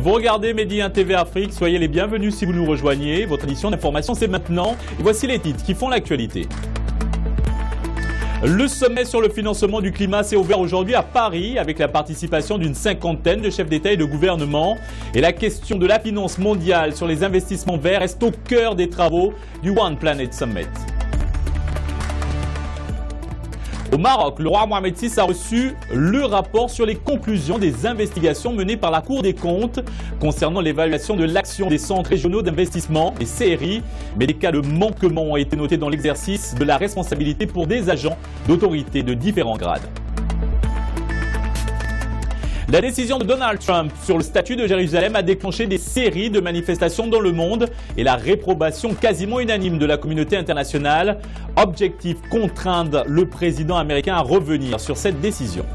Vous regardez Medi 1 TV Afrique, soyez les bienvenus si vous nous rejoignez. Votre édition d'information c'est maintenant. Et voici les titres qui font l'actualité. Le sommet sur le financement du climat s'est ouvert aujourd'hui à Paris avec la participation d'une cinquantaine de chefs d'État et de gouvernement. Et la question de la finance mondiale sur les investissements verts reste au cœur des travaux du One Planet Summit. Au Maroc, le roi Mohamed VI a reçu le rapport sur les conclusions des investigations menées par la Cour des comptes concernant l'évaluation de l'action des centres régionaux d'investissement, les CRI, mais des cas de manquement ont été notés dans l'exercice de la responsabilité pour des agents d'autorité de différents grades. La décision de Donald Trump sur le statut de Jérusalem a déclenché des séries de manifestations dans le monde et la réprobation quasiment unanime de la communauté internationale. Objectif, contraindre le président américain à revenir sur cette décision.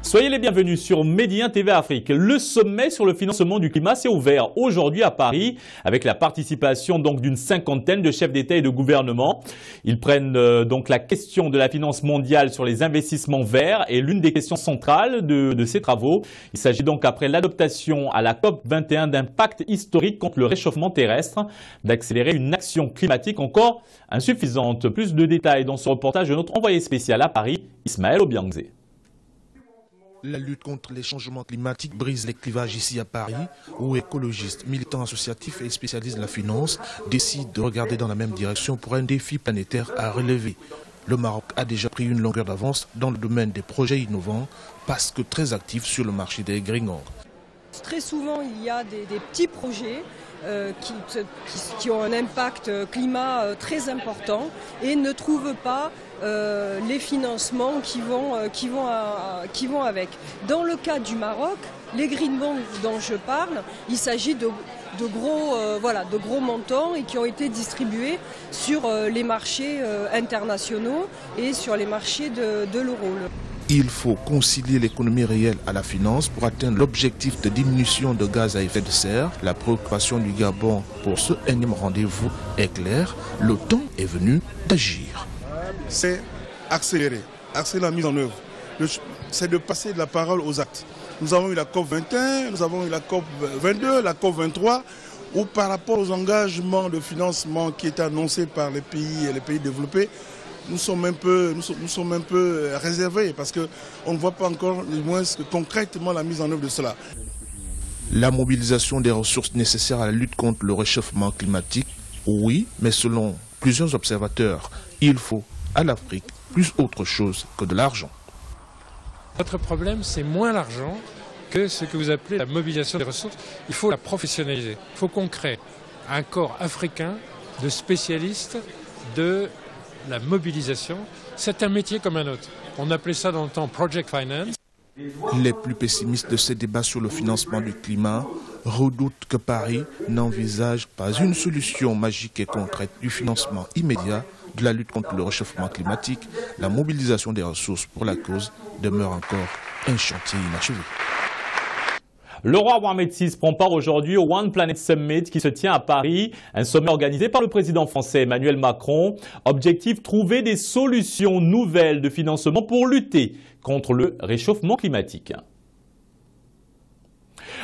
Soyez les bienvenus sur Medi 1 TV Afrique. Le sommet sur le financement du climat s'est ouvert aujourd'hui à Paris avec la participation d'une cinquantaine de chefs d'État et de gouvernement. Ils prennent donc la question de la finance mondiale sur les investissements verts et l'une des questions centrales de ces travaux. Il s'agit donc après l'adoption à la COP 21 d'un pacte historique contre le réchauffement terrestre d'accélérer une action climatique encore insuffisante. Plus de détails dans ce reportage de notre envoyé spécial à Paris, Ismaël Obiangze. La lutte contre les changements climatiques brise les clivages ici à Paris, où écologistes, militants associatifs et spécialistes de la finance décident de regarder dans la même direction pour un défi planétaire à relever. Le Maroc a déjà pris une longueur d'avance dans le domaine des projets innovants, parce que très actif sur le marché des green ong. Très souvent, il y a des petits projets qui ont un impact climat très important et ne trouvent pas les financements qui vont avec. Dans le cas du Maroc, les green bonds dont je parle, il s'agit de gros montants et qui ont été distribués sur les marchés internationaux et sur les marchés de l'euro. Il faut concilier l'économie réelle à la finance pour atteindre l'objectif de diminution de gaz à effet de serre. La préoccupation du Gabon pour ce énième rendez-vous est claire. Le temps est venu d'agir. C'est accélérer la mise en œuvre. C'est de passer de la parole aux actes. Nous avons eu la COP 21, nous avons eu la COP 22, la COP 23, où par rapport aux engagements de financement qui étaient annoncés par les pays développés, nous sommes un peu réservés parce qu'on ne voit pas encore, du moins concrètement, la mise en œuvre de cela. La mobilisation des ressources nécessaires à la lutte contre le réchauffement climatique, oui, mais selon plusieurs observateurs, il faut à l'Afrique plus autre chose que de l'argent. Notre problème, c'est moins l'argent que ce que vous appelez la mobilisation des ressources. Il faut la professionnaliser. Il faut qu'on crée un corps africain de spécialistes de la mobilisation. C'est un métier comme un autre. On appelait ça dans le temps Project Finance. Les plus pessimistes de ces débats sur le financement du climat redoutent que Paris n'envisage pas une solution magique et concrète du financement immédiat de la lutte contre le réchauffement climatique. La mobilisation des ressources pour la cause demeure encore un chantier inachevé. Le roi Mohamed VI prend part aujourd'hui au One Planet Summit qui se tient à Paris, un sommet organisé par le président français Emmanuel Macron. Objectif, trouver des solutions nouvelles de financement pour lutter contre le réchauffement climatique.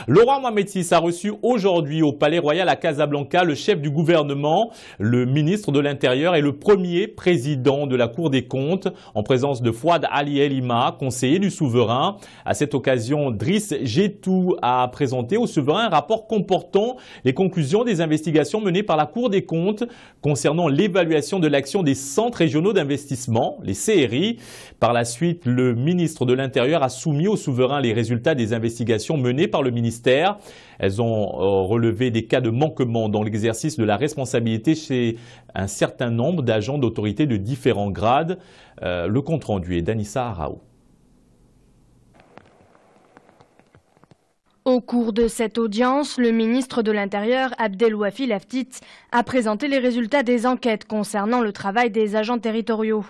Le roi Mohamed VI a reçu aujourd'hui au Palais Royal à Casablanca le chef du gouvernement, le ministre de l'Intérieur et le premier président de la Cour des comptes, en présence de Fouad Ali Elima, conseiller du souverain. À cette occasion, Driss Gétou a présenté au souverain un rapport comportant les conclusions des investigations menées par la Cour des comptes concernant l'évaluation de l'action des centres régionaux d'investissement, les CRI. Par la suite, le ministre de l'Intérieur a soumis au souverain les résultats des investigations menées par le ministère. Elles ont relevé des cas de manquement dans l'exercice de la responsabilité chez un certain nombre d'agents d'autorité de différents grades. Le compte-rendu est d'Anissa Araou. Au cours de cette audience, le ministre de l'Intérieur, Abdelwafi Laftit, a présenté les résultats des enquêtes concernant le travail des agents territoriaux.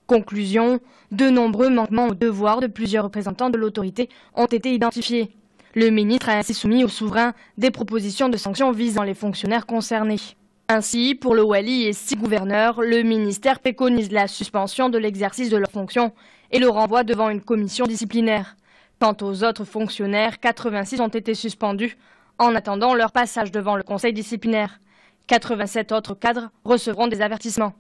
Conclusion, de nombreux manquements aux devoirs de plusieurs représentants de l'autorité ont été identifiés. Le ministre a ainsi soumis au souverain des propositions de sanctions visant les fonctionnaires concernés. Ainsi, pour le Wali et 6 gouverneurs, le ministère préconise la suspension de l'exercice de leurs fonctions et le renvoi devant une commission disciplinaire. Quant aux autres fonctionnaires, 86 ont été suspendus en attendant leur passage devant le conseil disciplinaire. 87 autres cadres recevront des avertissements.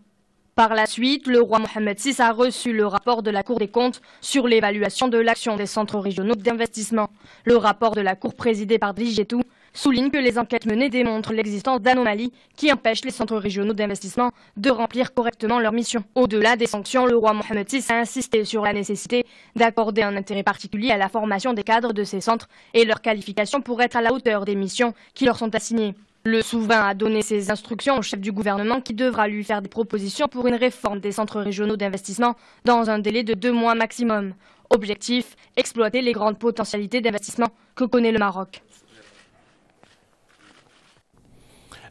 Par la suite, le roi Mohamed VI a reçu le rapport de la Cour des comptes sur l'évaluation de l'action des centres régionaux d'investissement. Le rapport de la Cour présidée par Djidjetou souligne que les enquêtes menées démontrent l'existence d'anomalies qui empêchent les centres régionaux d'investissement de remplir correctement leur mission. Au-delà des sanctions, le roi Mohamed VI a insisté sur la nécessité d'accorder un intérêt particulier à la formation des cadres de ces centres et leur qualification pour être à la hauteur des missions qui leur sont assignées. Le souverain a donné ses instructions au chef du gouvernement qui devra lui faire des propositions pour une réforme des centres régionaux d'investissement dans un délai de 2 mois maximum. Objectif, exploiter les grandes potentialités d'investissement que connaît le Maroc.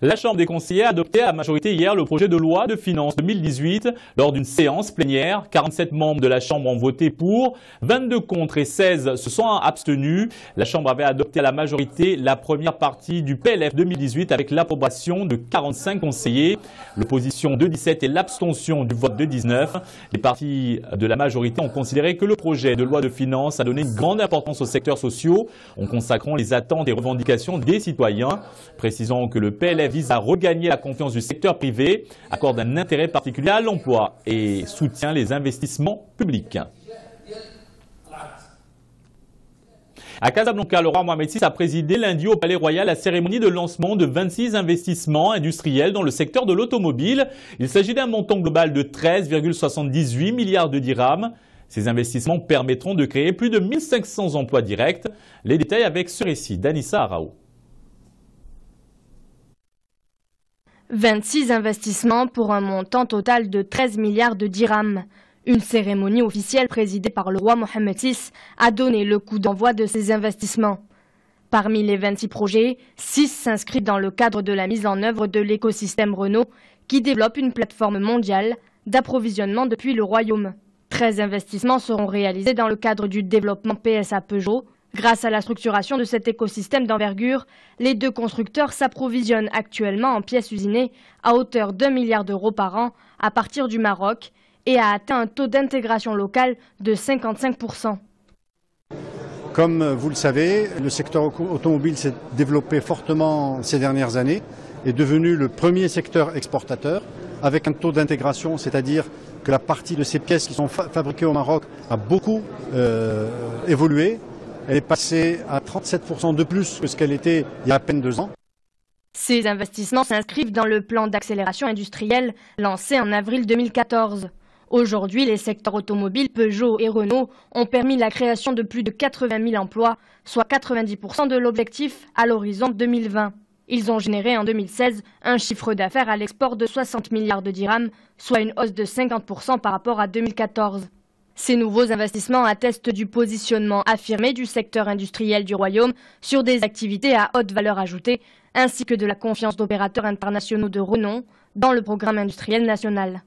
La Chambre des conseillers a adopté à la majorité hier le projet de loi de finances 2018 lors d'une séance plénière. 47 membres de la Chambre ont voté pour, 22 contre et 16 se sont abstenus. La Chambre avait adopté à la majorité la première partie du PLF 2018 avec l'approbation de 45 conseillers, l'opposition de 17 et l'abstention du vote de 19. Les partis de la majorité ont considéré que le projet de loi de finances a donné une grande importance aux secteurs sociaux en consacrant les attentes et revendications des citoyens. Précisons que le PLF vise à regagner la confiance du secteur privé, accorde un intérêt particulier à l'emploi et soutient les investissements publics. À Casablanca, le roi Mohamed VI a présidé lundi au Palais Royal la cérémonie de lancement de 26 investissements industriels dans le secteur de l'automobile. Il s'agit d'un montant global de 13,78 milliards de dirhams. Ces investissements permettront de créer plus de 1500 emplois directs. Les détails avec ce récit d'Anissa Araou. 26 investissements pour un montant total de 13 milliards de dirhams. Une cérémonie officielle présidée par le roi Mohamed VI a donné le coup d'envoi de ces investissements. Parmi les 26 projets, 6 s'inscrivent dans le cadre de la mise en œuvre de l'écosystème Renault qui développe une plateforme mondiale d'approvisionnement depuis le royaume. 13 investissements seront réalisés dans le cadre du développement PSA Peugeot. Grâce à la structuration de cet écosystème d'envergure, les deux constructeurs s'approvisionnent actuellement en pièces usinées à hauteur d'1 milliard d'euros par an à partir du Maroc et a atteint un taux d'intégration locale de 55%. Comme vous le savez, le secteur automobile s'est développé fortement ces dernières années, est devenu le premier secteur exportateur avec un taux d'intégration, c'est-à-dire que la partie de ces pièces qui sont fabriquées au Maroc a beaucoup évolué. Elle est passée à 37% de plus que ce qu'elle était il y a à peine 2 ans. Ces investissements s'inscrivent dans le plan d'accélération industrielle lancé en avril 2014. Aujourd'hui, les secteurs automobiles Peugeot et Renault ont permis la création de plus de 80 000 emplois, soit 90% de l'objectif à l'horizon 2020. Ils ont généré en 2016 un chiffre d'affaires à l'export de 60 milliards de dirhams, soit une hausse de 50% par rapport à 2014. Ces nouveaux investissements attestent du positionnement affirmé du secteur industriel du royaume sur des activités à haute valeur ajoutée, ainsi que de la confiance d'opérateurs internationaux de renom dans le programme industriel national.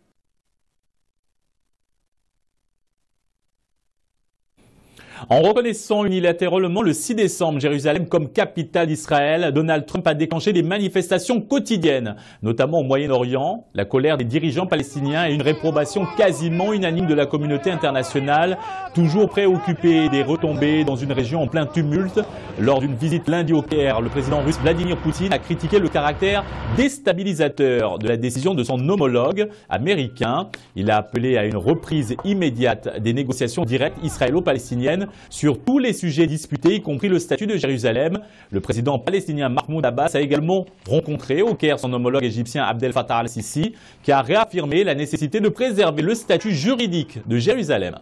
En reconnaissant unilatéralement le 6 décembre Jérusalem comme capitale d'Israël, Donald Trump a déclenché des manifestations quotidiennes, notamment au Moyen-Orient, la colère des dirigeants palestiniens et une réprobation quasiment unanime de la communauté internationale, toujours préoccupée des retombées dans une région en plein tumulte. Lors d'une visite lundi au Caire, le président russe Vladimir Poutine a critiqué le caractère déstabilisateur de la décision de son homologue américain. Il a appelé à une reprise immédiate des négociations directes israélo-palestiniennes sur tous les sujets disputés, y compris le statut de Jérusalem. Le président palestinien Mahmoud Abbas a également rencontré au Caire son homologue égyptien Abdel Fattah al-Sisi, qui a réaffirmé la nécessité de préserver le statut juridique de Jérusalem.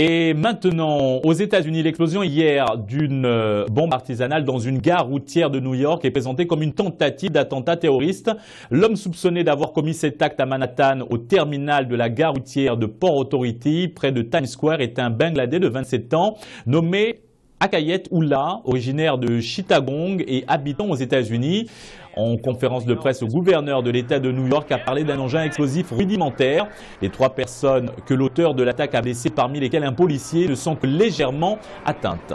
Et maintenant, aux États-Unis, l'explosion hier d'une bombe artisanale dans une gare routière de New York est présentée comme une tentative d'attentat terroriste. L'homme soupçonné d'avoir commis cet acte à Manhattan, au terminal de la gare routière de Port Authority, près de Times Square, est un Bangladais de 27 ans, nommé Akayet Ullah, originaire de Chittagong et habitant aux États-Unis. En conférence de presse, le gouverneur de l'État de New York a parlé d'un engin explosif rudimentaire. Les 3 personnes que l'auteur de l'attaque a blessées, parmi lesquelles un policier, ne sont que légèrement atteintes.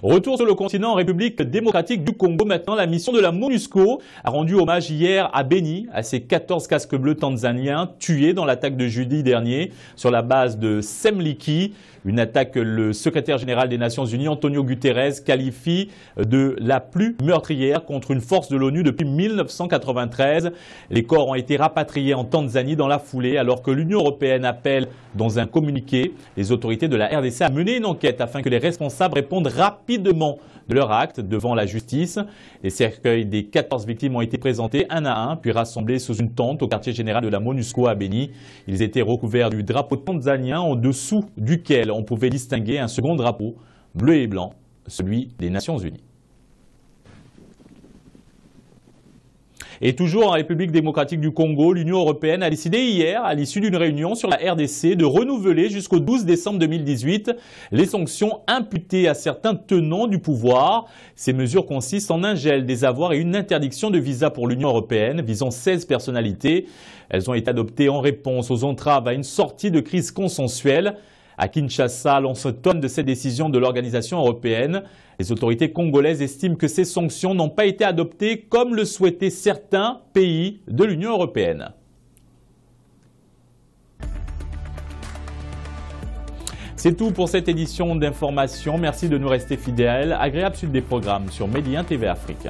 Retour sur le continent en République démocratique du Congo. Maintenant, la mission de la MONUSCO a rendu hommage hier à Beni, à ses 14 casques bleus tanzaniens tués dans l'attaque de jeudi dernier sur la base de Semliki. Une attaque que le secrétaire général des Nations Unies, Antonio Guterres, qualifie de la plus meurtrière contre une force de l'ONU depuis 1993. Les corps ont été rapatriés en Tanzanie dans la foulée, alors que l'Union européenne appelle dans un communiqué les autorités de la RDC à mener une enquête afin que les responsables répondent rapidement de leur acte devant la justice. Les cercueils des 14 victimes ont été présentés un à un, puis rassemblés sous une tente au quartier général de la MONUSCO à Beni. Ils étaient recouverts du drapeau tanzanien en dessous duquel on pouvait distinguer un second drapeau, bleu et blanc, celui des Nations Unies. Et toujours en République démocratique du Congo, l'Union européenne a décidé hier, à l'issue d'une réunion sur la RDC, de renouveler jusqu'au 12 décembre 2018 les sanctions imputées à certains tenants du pouvoir. Ces mesures consistent en un gel des avoirs et une interdiction de visa pour l'Union européenne, visant 16 personnalités. Elles ont été adoptées en réponse aux entraves à une sortie de crise consensuelle. À Kinshasa, l'on s'étonne de cette décision de l'organisation européenne. Les autorités congolaises estiment que ces sanctions n'ont pas été adoptées comme le souhaitaient certains pays de l'Union européenne. C'est tout pour cette édition d'information. Merci de nous rester fidèles. Agréable suite des programmes sur Média TV Afrique.